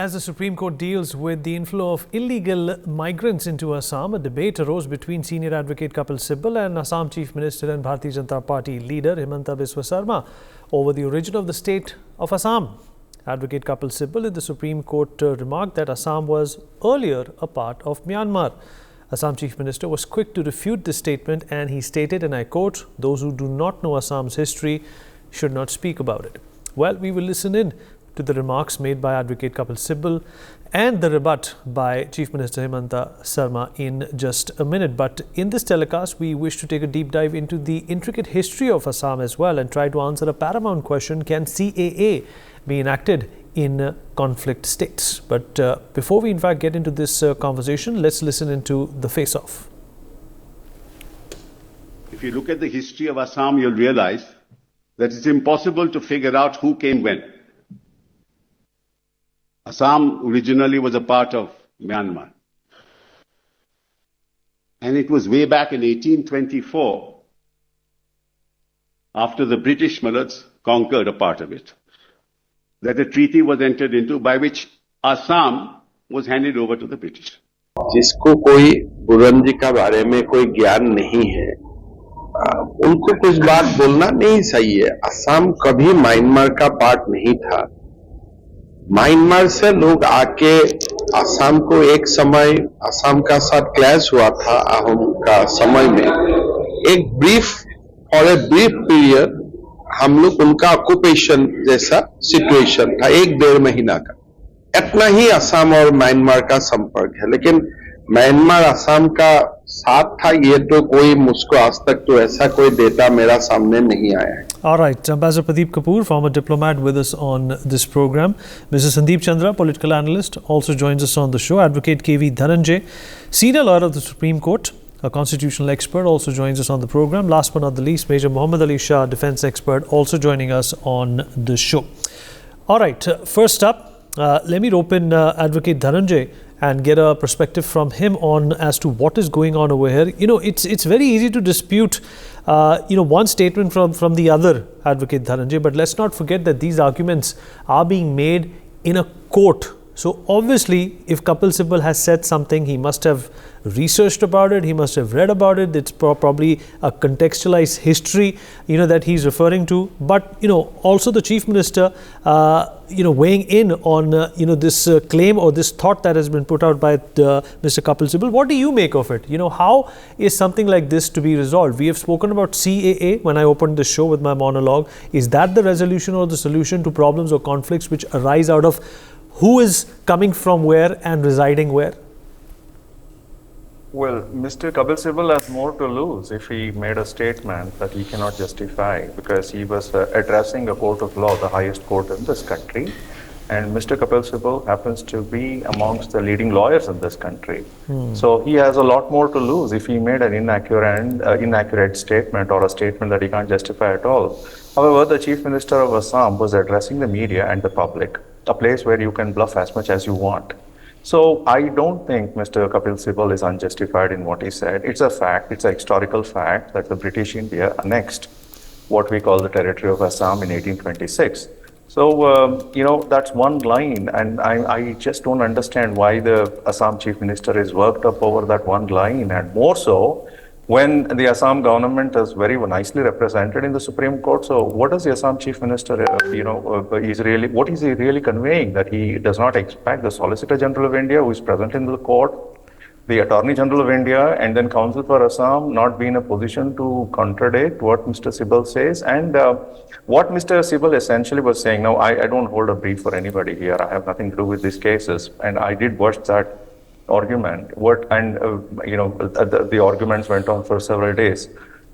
As the Supreme Court deals with the inflow of illegal migrants into Assam, a debate arose between senior advocate Kapil Sibal and Assam Chief Minister and Bharatiya Janata Party leader Himanta Biswa Sarma over the origin of the state of Assam. Advocate Kapil Sibal in the Supreme Court remarked that Assam was earlier a part of Myanmar. Assam Chief Minister was quick to refute this statement and he stated, and I quote, "Those who do not know Assam's history should not speak about it." Well, we will listen in to the remarks made by Advocate Kapil Sibal and the rebut by Chief Minister Himanta Sarma in just a minute. But in this telecast, we wish to take a deep dive into the intricate history of Assam as well and try to answer a paramount question: can CAA be enacted in conflict states? But before we in fact get into this conversation, let's listen into the face-off. If you look at the history of Assam, you'll realize that it's impossible to figure out who came when. Assam originally was a part of Myanmar. And it was way back in 1824, after the British Malays conquered a part of it, that a treaty was entered into by which Assam was handed over to the British. जिसको कोई बुरंजी का बारे में कोई ज्ञान नहीं है, उनको कुछ बात बोलना नहीं सही है। असम कभी म्यांमार का पार्ट नहीं था। म्यांमार से लोग आके असम को एक समय असम का साथ क्लैश हुआ था अहोम का समय में। एक फॉर ए ब्रीफ पीरियड हम लोग उनका ऑक्यूपेशन जैसा सिचुएशन था, 1-1.5 महीना का। इतना ही असम और म्यांमार का संपर्क है, लेकिन म्यांमार असम का साथ था ये तो कोई मुझको आज तक तो ऐसा कोई डेटा मेरा सामने नहीं आया है। All right, Ambassador Pradeep Kapoor, former diplomat, with us on this program. Mr. Sandeep Chandra, political analyst, also joins us on the show. Advocate KV Dhananjay, senior lawyer of the Supreme Court, a constitutional expert, also joins us on the program. Last but not the least, Major Muhammad Ali Shah, defense expert, also joining us on the show. All right, first up, let me rope in Advocate Dhananjay and get a perspective from him on as to what is going on over here. You know, it's very easy to dispute, one statement from the other, Advocate Dhananjay, but let's not forget that these arguments are being made in a court. So obviously, if Kapil Sibal has said something, he must have researched about it, he must have read about it. It's probably a contextualized history, that he's referring to. But, also the Chief Minister, weighing in on, this claim or this thought that has been put out by Mr. Kapil Sibal. What do you make of it? How is something like this to be resolved? We have spoken about CAA when I opened the show with my monologue. Is that the resolution or the solution to problems or conflicts which arise out of who is coming from where and residing where? Well, Mr. Kapil Sibal has more to lose if he made a statement that he cannot justify, because he was addressing a court of law, the highest court in this country. And Mr. Kapil Sibal happens to be amongst the leading lawyers in this country. So he has a lot more to lose if he made an inaccurate statement or a statement that he can't justify at all. However, the Chief Minister of Assam was addressing the media and the public, a place where you can bluff as much as you want. So I don't think Mr. Kapil Sibal is unjustified in what he said. It's a fact, it's a historical fact that the British India annexed what we call the territory of Assam in 1826. So, that's one line, and I just don't understand why the Assam Chief Minister is worked up over that one line, and more so when the Assam government is very nicely represented in the Supreme Court. So what does the Assam Chief Minister, what is he really conveying? That he does not expect the Solicitor General of India, who is present in the court, the Attorney General of India, and then Counsel for Assam not be in a position to contradict what Mr. Sibal says. And what Mr. Sibal essentially was saying, now I don't hold a brief for anybody here, I have nothing to do with these cases, and I did watch that argument. The arguments went on for several days.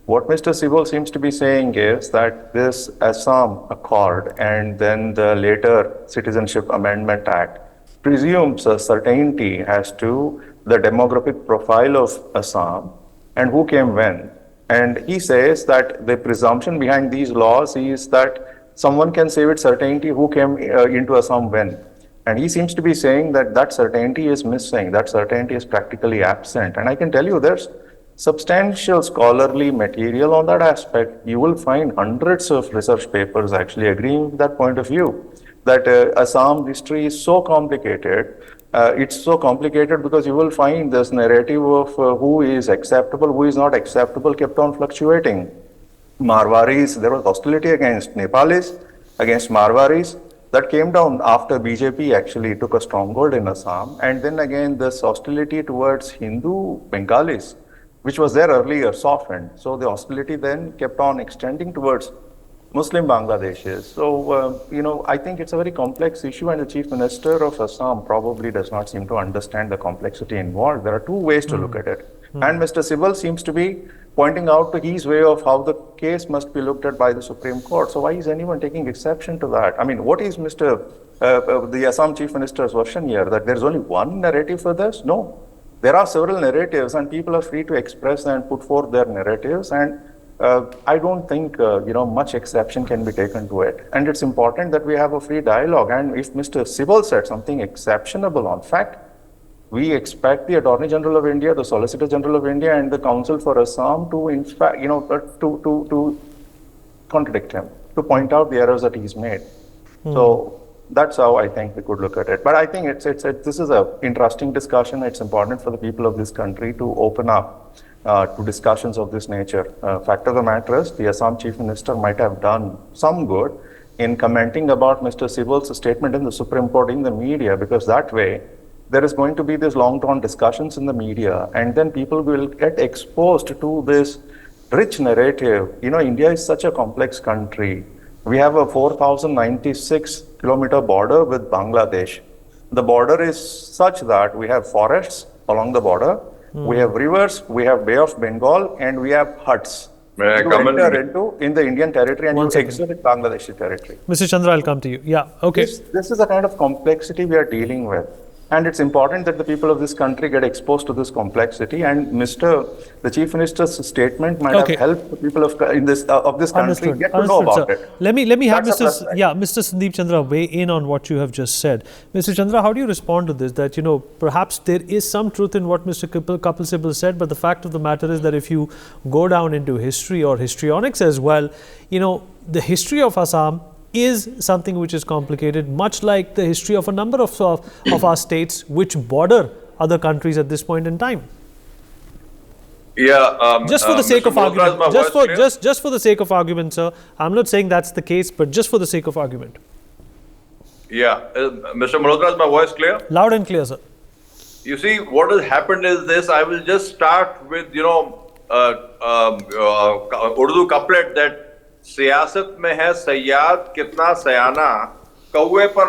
What Mr. Sibal seems to be saying is that this Assam Accord and then the later Citizenship Amendment Act presumes a certainty as to the demographic profile of Assam and who came when. And he says that the presumption behind these laws is that someone can say with certainty who came into Assam when. And he seems to be saying that certainty is missing, that certainty is practically absent. And I can tell you there's substantial scholarly material on that aspect. You will find hundreds of research papers actually agreeing with that point of view. that Assam history is so complicated. It's so complicated because you will find this narrative of who is acceptable, who is not acceptable kept on fluctuating. Marwaris, there was hostility against Nepalis, against Marwaris. That came down after BJP actually took a stronghold in Assam. And then again, this hostility towards Hindu Bengalis, which was there earlier, softened. So the hostility then kept on extending towards Muslim Bangladeshis. So, I think it's a very complex issue, and the Chief Minister of Assam probably does not seem to understand the complexity involved. There are two ways to look at it. And Mr. Sibal seems to be pointing out to his way of how the case must be looked at by the Supreme Court. So why is anyone taking exception to that? I mean, what is the Assam Chief Minister's version here, that there's only one narrative for this? No. There are several narratives, and people are free to express and put forth their narratives. And I don't think, much exception can be taken to it. And it's important that we have a free dialogue. And if Mr. Sibal said something exceptionable on fact, we expect the Attorney General of India, the Solicitor General of India, and the Council for Assam to, in fact, to contradict him, to point out the errors that he's made. So that's how I think we could look at it. But I think this is an interesting discussion. It's important for the people of this country to open up to discussions of this nature. Fact of the matter is, the Assam Chief Minister might have done some good in commenting about Mr. Sibal's statement in the Supreme Court in the media, because that way there is going to be these long-term discussions in the media, and then people will get exposed to this rich narrative. India is such a complex country. We have a 4,096-kilometer border with Bangladesh. The border is such that we have forests along the border, we have rivers, we have Bay of Bengal, and we have huts. May I come in the Indian territory, and you exit in Bangladeshi territory. Mr. Chandra, I'll come to you. Yeah, okay. This is the kind of complexity we are dealing with. And it's important that the people of this country get exposed to this complexity. And the Chief Minister's statement might have helped the people of this country get to know about it. Let me have Mr. Sandeep Chandra weigh in on what you have just said. Mr. Chandra, how do you respond to this? That perhaps there is some truth in what Mr. Kapil Sibal said, but the fact of the matter is that if you go down into history or histrionics as well, the history of Assam is something which is complicated, much like the history of a number of our states which border other countries at this point in time. Yeah. Just for the sake of argument, just for the sake of argument, sir. I'm not saying that's the case, but just for the sake of argument. Yeah. Mr. Malhotra, is my voice clear? Loud and clear, sir. You see, what has happened is this. I will just start with, Urdu couplet that सियासत में है सयाद कितना सयाना कौवे पर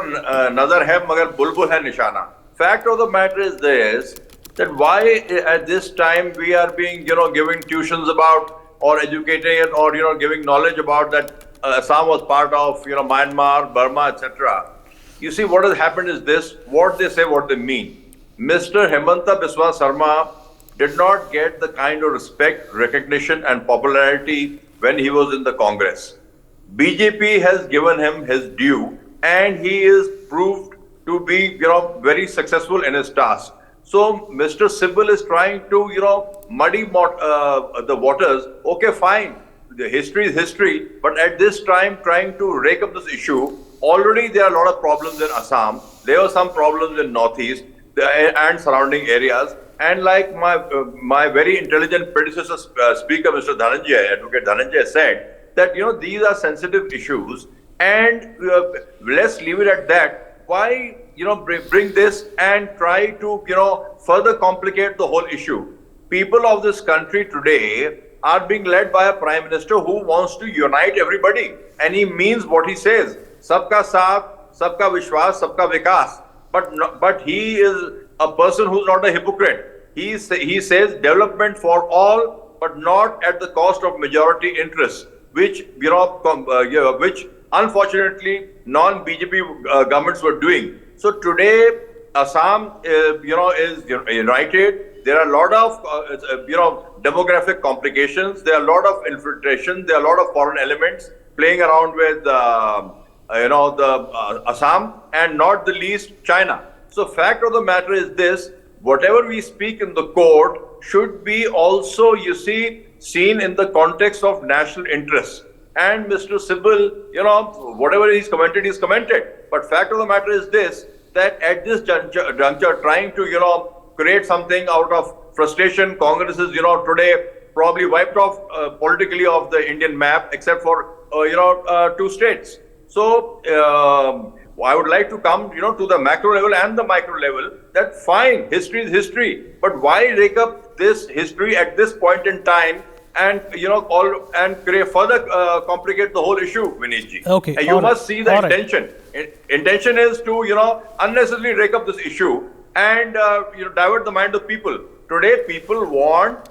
नजर है मगर बुलबुल है निशाना. Fact of the matter is this, that why at this time we are being giving tuitions about or educating or giving knowledge about that Assam was part of Myanmar, Burma, etc. You see, what has happened is this, what they say, what they mean. Mr. Himanta Biswa Sarma did not get the kind of respect, recognition and popularity when he was in the Congress. BJP has given him his due, and he is proved to be, very successful in his task. So Mr. Sibal is trying to, muddy the waters. Okay, fine. The history is history, but at this time, trying to rake up this issue. Already there are a lot of problems in Assam. There are some problems in Northeast and surrounding areas. And like my very intelligent predecessor speaker, Mr. Advocate Dhananjay said, that these are sensitive issues, and let's leave it at that. Why bring this and try to further complicate the whole issue? People of this country today are being led by a prime minister who wants to unite everybody, and he means what he says: "Sabka saath, sabka vishwas, sabka vikas." But he is a person who's not a hypocrite. He says development for all, but not at the cost of majority interests, which which unfortunately non-BJP governments were doing. So today Assam is united. There are a lot of demographic complications. There are a lot of infiltration. There are a lot of foreign elements playing around with Assam, and not the least China. So fact of the matter is this: whatever we speak in the court should be also, seen in the context of national interests. And Mr. Sibal, whatever he's commented, But fact of the matter is this, that at this juncture trying to, create something out of frustration, Congress is, today probably wiped off politically off the Indian map, except for, 2 states. So, I would like to come, to the macro level and the micro level, that fine, history is history, but why rake up this history at this point in time and, create further complicate the whole issue, Vinitji. Okay. And you must right. see the intention. Intention is to, unnecessarily rake up this issue and, divert the mind of people. Today, people want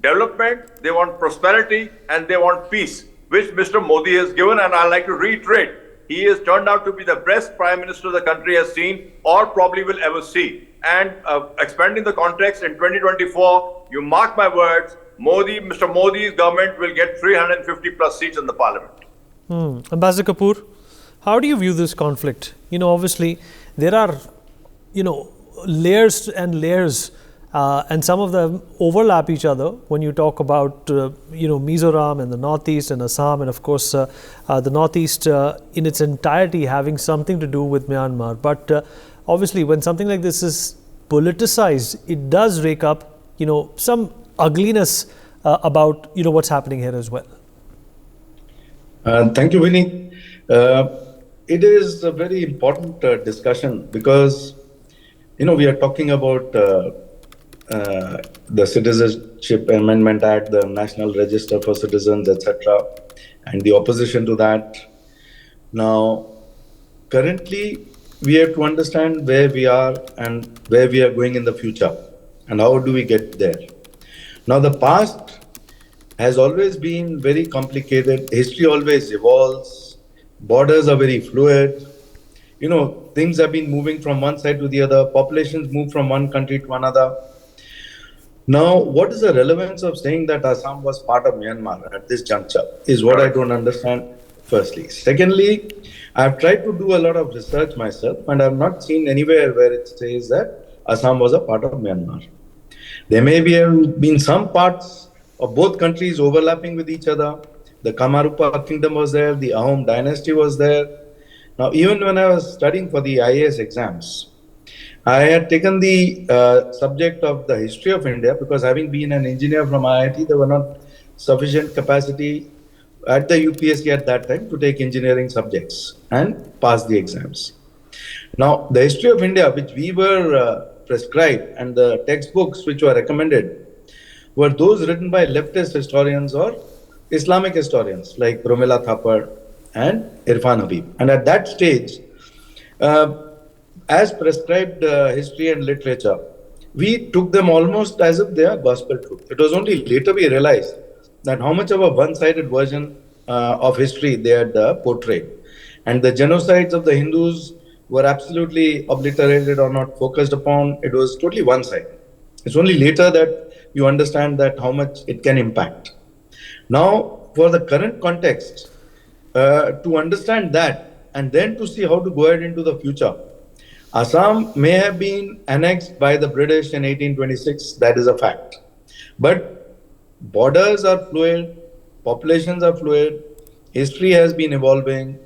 development, they want prosperity, and they want peace, which Mr. Modi has given, and I'd like to reiterate. He has turned out to be the best Prime Minister the country has seen or probably will ever see. And expanding the context, in 2024, you mark my words, Mr. Modi's government will get 350 plus seats in the parliament. Ambassador Kapoor, how do you view this conflict? Obviously, there are, layers and layers, and some of them overlap each other when you talk about, Mizoram and the Northeast and Assam, and of course, the Northeast in its entirety having something to do with Myanmar. But obviously, when something like this is politicized, it does rake up, some ugliness about, what's happening here as well. Thank you, Vinny. It is a very important discussion because, we are talking about the Citizenship Amendment Act, the National Register for Citizens, etc., and the opposition to that. Now, currently, we have to understand where we are and where we are going in the future, and how do we get there. Now, the past has always been very complicated. History always evolves. Borders are very fluid. Things have been moving from one side to the other. Populations move from one country to another. Now, what is the relevance of saying that Assam was part of Myanmar at this juncture is what I don't understand, firstly. Secondly, I've tried to do a lot of research myself, and I've not seen anywhere where it says that Assam was a part of Myanmar. There may have been some parts of both countries overlapping with each other. The Kamarupa kingdom was there, the Ahom dynasty was there. Now, even when I was studying for the IAS exams, I had taken the subject of the history of India because having been an engineer from IIT, there were not sufficient capacity at the UPSC at that time to take engineering subjects and pass the exams. Now, the history of India, which we were prescribed, and the textbooks which were recommended were those written by leftist historians or Islamic historians like Romila Thapar and Irfan Habib. And at that stage, as prescribed history and literature, we took them almost as if they are gospel truth. It was only later we realized that how much of a one-sided version of history they had portrayed. And the genocides of the Hindus were absolutely obliterated or not focused upon. It was totally one-sided. It's only later that you understand that how much it can impact. Now, for the current context, to understand that and then to see how to go ahead into the future, Assam may have been annexed by the British in 1826, that is a fact. But borders are fluid, populations are fluid, history has been evolving.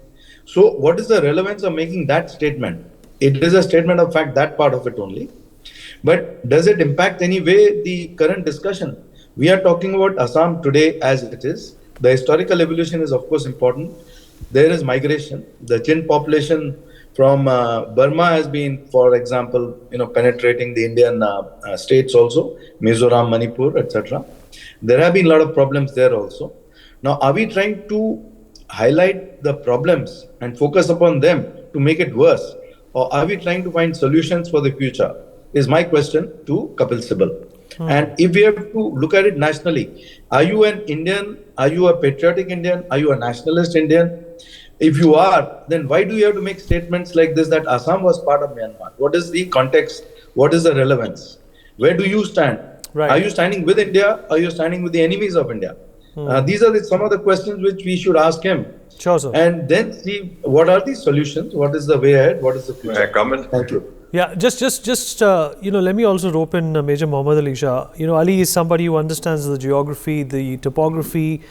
So what is the relevance of making that statement? It is a statement of fact, that part of it only. But does it impact any way the current discussion? We are talking about Assam today as it is. The historical evolution is of course important. There is migration. The Chin population from Burma has been, for example, penetrating the Indian states also, Mizoram, Manipur, etc. There have been a lot of problems there also. Now, are we trying to highlight the problems and focus upon them to make it worse? Or are we trying to find solutions for the future? Is my question to Kapil Sibal. And if we have to look at it nationally, are you an Indian? Are you a patriotic Indian? Are you a nationalist Indian? If you are, then why do you have to make statements like this that Assam was part of Myanmar? What is the context? What is the relevance? Where do you stand? Right. Are you standing with India? Are you standing with the enemies of India? These are some of the questions which we should ask him. Sure, sir. And then see what are the solutions, what is the way ahead, what is the future. May I come in? Thank you. Yeah, just let me also rope in Major Mohammad Ali Shah. Ali is somebody who understands the geography, the topography,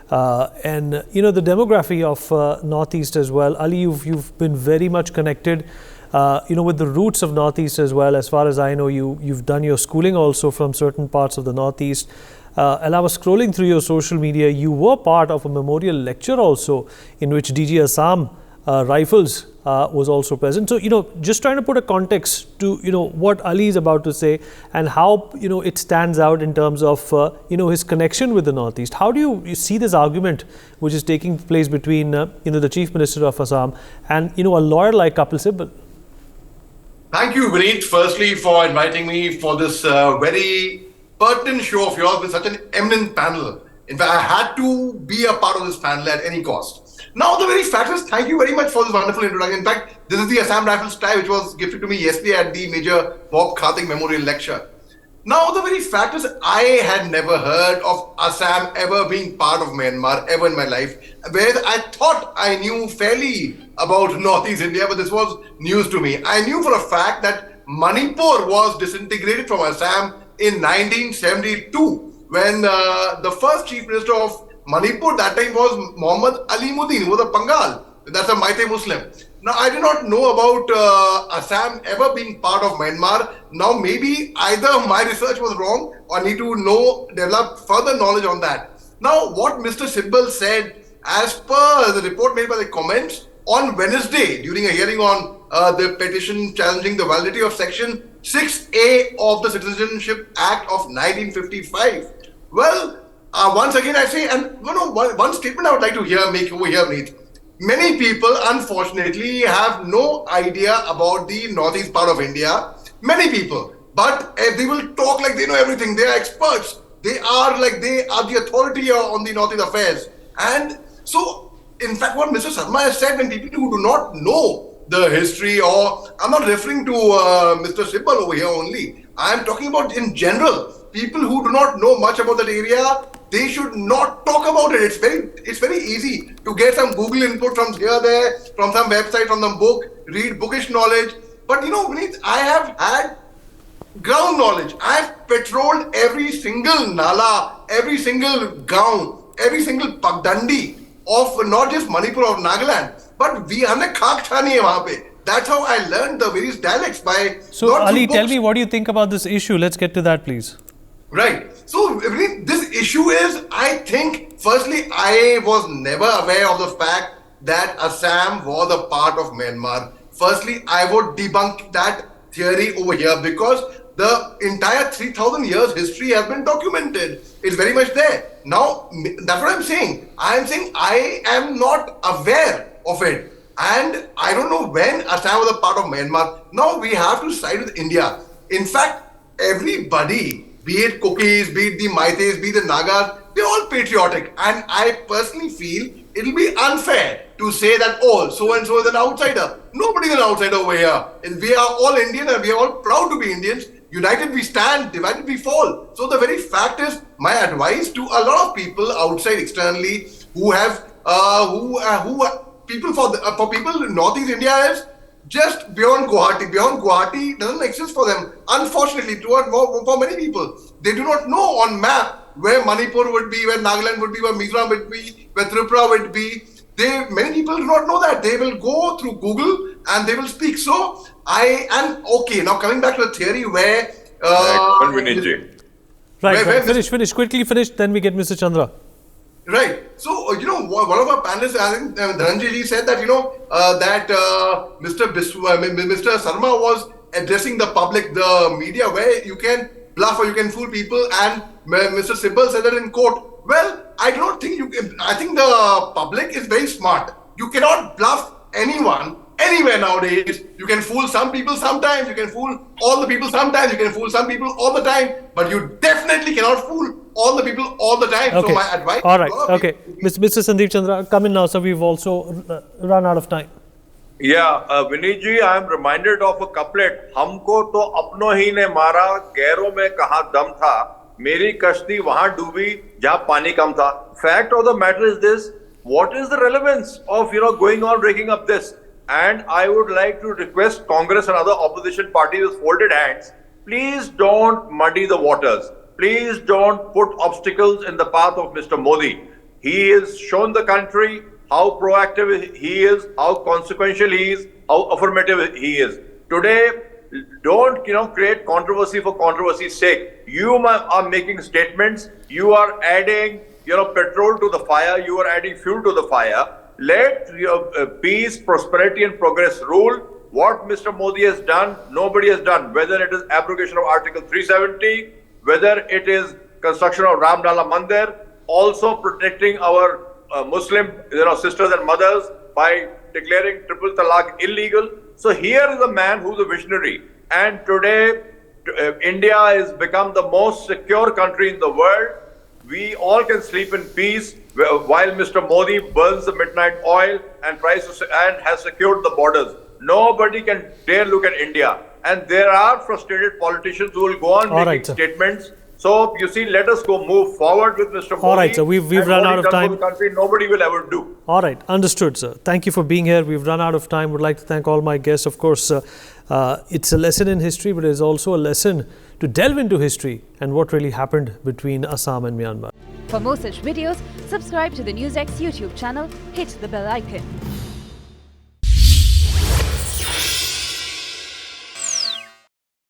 And the demography of Northeast as well. Ali, you've been very much connected, with the roots of Northeast as well. As far as I know, you've done your schooling also from certain parts of the Northeast. And I was scrolling through your social media. You were part of a memorial lecture also, in which DG Assam Rifles was also present. So, just trying to put a context to, what Ali is about to say and how, it stands out in terms of, his connection with the Northeast. How do you see this argument which is taking place between, the Chief Minister of Assam and, a lawyer like Kapil Sibal? Thank you, Vineet, firstly for inviting me for this very pertinent show of yours with such an eminent panel. In fact, I had to be a part of this panel at any cost. Now, the very fact is, thank you very much for this wonderful introduction. In fact, this is the Assam Rifles tie which was gifted to me yesterday at the Major Bob Karthik Memorial Lecture. Now, the very fact is, I had never heard of Assam ever being part of Myanmar ever in my life, whereas I thought I knew fairly about Northeast India, but this was news to me. I knew for a fact that Manipur was disintegrated from Assam in 1972, when the first Chief Minister of Manipur that time was Muhammad Ali Muddin, who was a Bengal. That's a Meitei Muslim. Now, I did not know about Assam ever being part of Myanmar. Now, maybe either my research was wrong or I need to develop further knowledge on that. Now, what Mr. Sibal said, as per the report made by the comments, on Wednesday, during a hearing on the petition challenging the validity of Section 6A of the Citizenship Act of 1955. Well, once again I say, and one statement I would like to make over here, Neet. Many people, unfortunately, have no idea about the northeast part of India. Many people. But they will talk like they know everything. They are experts. They are the authority on the northeast affairs. And so, in fact, what Mr. Sarma has said, when people who do not know the history, or I'm not referring to Mr. Sibal over here only. I am talking about in general. People who do not know much about that area, they should not talk about it. It's very easy to get some Google input from here, there, from some website, from some book, read bookish knowledge. But Vineet, I have had ground knowledge. I have patrolled every single nala, every single gaon, every single pagdandi of not just Manipur or Nagaland, but we humne khak chhani hai wahan pe. That's how I learned the various dialects by. So Ali, tell me, what do you think about this issue? Let's get to that, please. Right. So this issue is, I think, firstly, I was never aware of the fact that Assam was a part of Myanmar. Firstly, I would debunk that theory over here because the entire 3,000 years history has been documented. It's very much there. Now, that's what I'm saying. I'm saying I am not aware of it. And I don't know when Assam was a part of Myanmar. Now we have to side with India. In fact, everybody, be it Cookies, be it the Meiteis, be it the Nagas, they're all patriotic. And I personally feel it'll be unfair to say that, oh, so-and-so is an outsider. Nobody's an outsider over here. We are all Indian and we are all proud to be Indians. United we stand, divided we fall. So the very fact is, my advice to a lot of people outside externally who have, people for people in Northeast India is just beyond Guwahati. Beyond Guwahati doesn't exist for them. Unfortunately, for many people, they do not know on map where Manipur would be, where Nagaland would be, where Mizoram would be, where Tripura would be. Many people do not know that. They will go through Google and they will speak. So I am okay. Now coming back to the theory where Finish, quickly finish, then we get Mr. Chandra. Right. So, one of our panelists, I think Dhananjay ji said that, Mr. Biswa, Mr. Sarma was addressing the public, the media, where you can bluff or you can fool people, and Mr. Sibal said that in court. Well, I do not think you can. I think the public is very smart. You cannot bluff anyone, anywhere nowadays. You can fool some people sometimes, you can fool all the people sometimes, you can fool some people all the time, but you definitely cannot fool all the people all the time. Okay. So my advice. All right. Okay. Mr. Sandeep Chandra, come in now, so we've also run out of time. Yeah, Vineet ji, I am reminded of a couplet. हमको तो अपनों ही ने मारा, गैरों में कहाँ दम था, मेरी कश्ती वहाँ डूबी जहाँ पानी कम था. Fact of the matter is this: what is the relevance of going on breaking up this? And I would like to request Congress and other opposition parties with folded hands, please don't muddy the waters. Please don't put obstacles in the path of Mr. Modi. He has shown the country how proactive he is, how consequential he is, how affirmative he is. Today, don't create controversy for controversy's sake. You are making statements. You are adding petrol to the fire. You are adding fuel to the fire. Let peace, prosperity, and progress rule. What Mr. Modi has done, nobody has done. Whether it is abrogation of Article 370, whether it is construction of Ram Lala Mandir, also protecting our Muslim sisters and mothers by declaring triple talaq illegal. So here is a man who's a visionary. And today, India has become the most secure country in the world. We all can sleep in peace while Mr. Modi burns the midnight oil and has secured the borders. Nobody can dare look at India. And there are frustrated politicians who will go on making statements. So, you see, let us move forward with Mr. Modi. All right, sir. We've run out of time. For the country, nobody will ever do. All right. Understood, sir. Thank you for being here. We've run out of time. Would like to thank all my guests. Of course, it's a lesson in history, but it's also a lesson to delve into history and what really happened between Assam and Myanmar. For more such videos, subscribe to the NewsX YouTube channel, hit the bell icon.